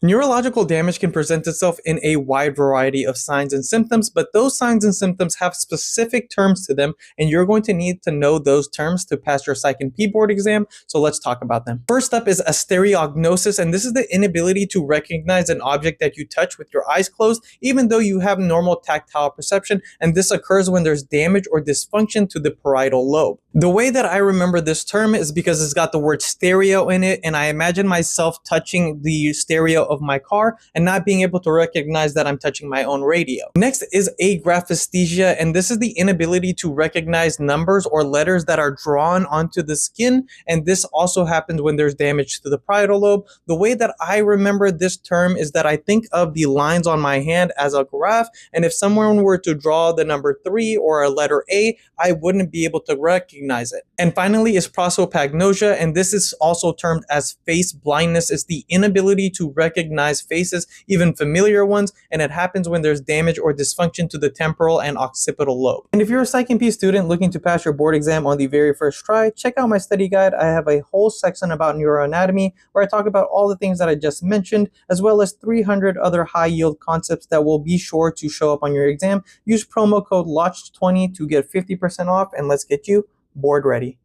Neurological damage can present itself in a wide variety of signs and symptoms, but those signs and symptoms have specific terms to them, and you're going to need to know those terms to pass your Psych and P board exam, so let's talk about them. First up is stereognosis, and this is the inability to recognize an object that you touch with your eyes closed, even though you have normal tactile perception, and this occurs when there's damage or dysfunction to the parietal lobe. The way that I remember this term is because it's got the word stereo in it, and I imagine myself touching the stereo of my car and not being able to recognize that I'm touching my own radio. Next is agraphesthesia, and this is the inability to recognize numbers or letters that are drawn onto the skin, and this also happens when there's damage to the parietal lobe. The way that I remember this term is that I think of the lines on my hand as a graph, and if someone were to draw the number 3 or a letter A, I wouldn't be able to recognize it. And finally is prosopagnosia, and this is also termed as face blindness. It's the inability to recognize faces, even familiar ones, and it happens when there's damage or dysfunction to the temporal and occipital lobe. And if you're a Psych and P student looking to pass your board exam on the very first try, check out my study guide. I have a whole section about neuroanatomy where I talk about all the things that I just mentioned, as well as 300 other high-yield concepts that will be sure to show up on your exam. Use promo code LAUNCH20 to get 50% off, and let's get you board ready.